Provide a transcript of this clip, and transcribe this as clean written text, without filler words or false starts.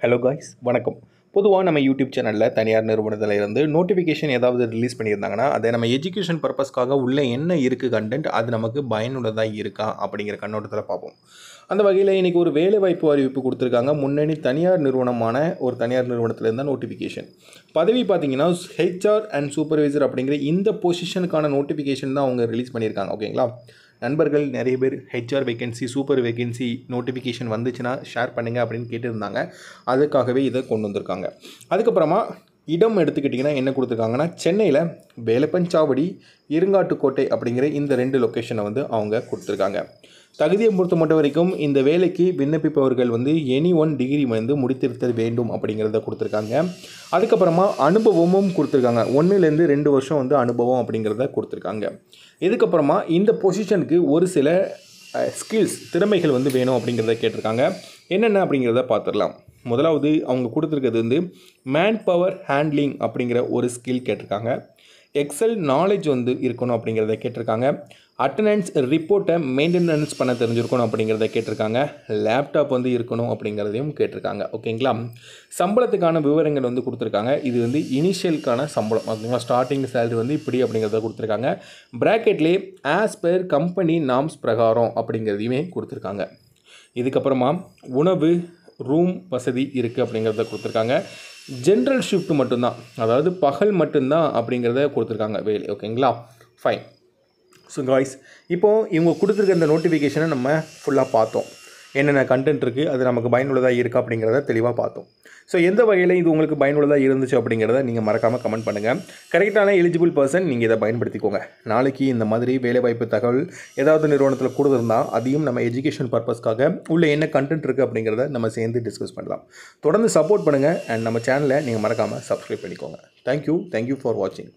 Hello guys, வணக்கம். பொதுவாக நம்ம யூடியூப் சேனலில் தனியார் நிறுவனத்தில் இருந்து நோட்டிஃபிகேஷன் ஏதாவது ரிலீஸ் பண்ணியிருந்தாங்கன்னா, அதை நம்ம எஜுகேஷன் பர்பஸ்க்காக உள்ளே என்ன இருக்குது கண்டென்ட், அது நமக்கு பயனுள்ளதாக இருக்கா அப்படிங்கிற கண்ணோட்டத்தில் பார்ப்போம். அந்த வகையில் இன்றைக்கி ஒரு வேலைவாய்ப்பு அறிவிப்பு கொடுத்துருக்காங்க. முன்னணி தனியார் நிறுவனமான ஒரு தனியார் நிறுவனத்தில் இருந்தால் நோட்டிஃபிகேஷன். பதவி பார்த்தீங்கன்னா ஹெச்ஆர் அண்ட் சூப்பர்வைசர் அப்படிங்கிற இந்த பொசிஷனுக்கான நோட்டிஃபிகேஷன் தான் அவங்க ரிலீஸ் பண்ணியிருக்காங்க. ஓகேங்களா? நண்பர்கள் நிறைய பேர் HR vacancy, super vacancy notification வந்துச்சுன்னா ஷேர் பண்ணுங்கள் அப்படின்னு கேட்டிருந்தாங்க. அதுக்காகவே இதை கொண்டு வந்திருக்காங்க. அதுக்கப்புறமா இடம் எடுத்துக்கிட்டிங்கன்னா என்ன கொடுத்துருக்காங்கன்னா, சென்னையில் வேலப்பஞ்சாவடி, இருங்காட்டுக்கோட்டை அப்படிங்கிற இந்த 2 லொக்கேஷனை அவங்க கொடுத்துருக்காங்க. தகுதியை பொறுத்த மட்டும் வரைக்கும் இந்த வேலைக்கு விண்ணப்பிப்பவர்கள் எனி 1 டிகிரி முடித்திருத்தல் வேண்டும் அப்படிங்கிறத கொடுத்துருக்காங்க. அதுக்கப்புறமா அனுபவமும் கொடுத்துருக்காங்க. 1லேருந்து 2 வருஷம் அனுபவம் அப்படிங்கிறத கொடுத்துருக்காங்க. இதுக்கப்புறமா இந்த பொசிஷனுக்கு ஒரு சில ஸ்கில்ஸ், திறமைகள் வேணும் அப்படிங்கிறத கேட்டிருக்காங்க. என்னென்ன அப்படிங்கிறத பார்த்துடலாம். முதலாவது அவங்க கொடுத்துருக்கிறது மேன் பவர் ஹேண்ட்லிங் அப்படிங்கிற ஒரு ஸ்கில் கேட்டிருக்காங்க. எக்ஸல் நாலேஜ் இருக்கணும் அப்படிங்கிறத கேட்டிருக்காங்க. அட்டண்டன்ஸ் ரிப்போர்ட்டை மெயின்டெனன்ஸ் பண்ண தெரிஞ்சிருக்கணும் அப்படிங்கிறத கேட்டிருக்காங்க. லேப்டாப் இருக்கணும் அப்படிங்கிறதையும் கேட்டிருக்காங்க. ஓகேங்களா? சம்பளத்துக்கான விவரங்கள் கொடுத்துருக்காங்க. இது இனிஷியலுக்கான சம்பளம். ஓகேங்களா? ஸ்டார்டிங் சேலரி இப்படி அப்படிங்கிறத கொடுத்துருக்காங்க. ப்ராக்கெட்லேயே ஆஸ் பெர் கம்பெனி நார்ம்ஸ் பிரகாரம் அப்படிங்கிறதையுமே கொடுத்துருக்காங்க. இதுக்கப்புறமா உணவு, ரூம் வசதி இருக்குது அப்படிங்கிறத கொடுத்துருக்காங்க. ஜென்ரல் ஷிஃப்ட் மட்டும்தான், அதாவது பகல் மட்டும்தான் அப்படிங்கிறத கொடுத்துருக்காங்க வேலை. ஓகேங்களா? ஃபைன். ஸோ காய்ஸ், இப்போது இவங்க கொடுத்துருக்க இந்த நோட்டிஃபிகேஷனை நம்ம ஃபுல்லாக பார்த்தோம். என்னென்ன கண்டென்ட் இருக்குது, அது நமக்கு பயனுள்ளதாக இருக்கா அப்படிங்கிறத தெளிவாக பார்த்தோம். ஸோ எந்த வகையில் இது உங்களுக்கு பயனுள்ளதாக இருந்துச்சு அப்படிங்கிறத நீங்கள் மறக்காமல் கமெண்ட் பண்ணுங்கள். கரெக்டான எலிஜிபிள் பர்சன் நீங்கள் இதை பயன்படுத்திக்கோங்க. நாளைக்கு இந்த மாதிரி வேலைவாய்ப்பு தகவல் ஏதாவது நிறுவனத்தில் கொடுத்துருந்தால் அதையும் நம்ம எஜுகேஷன் பர்பஸ்க்காக உள்ள என்ன கண்டென்ட் இருக்குது அப்படிங்கிறத நம்ம சேர்ந்து டிஸ்கஸ் பண்ணலாம். தொடர்ந்து சப்போர்ட் பண்ணுங்கள். அண்ட் நம்ம சேனலை நீங்கள் மறக்காமல் சப்ஸ்கிரைப் பண்ணிக்கோங்க. தேங்க்யூ ஃபார் வாட்சிங்.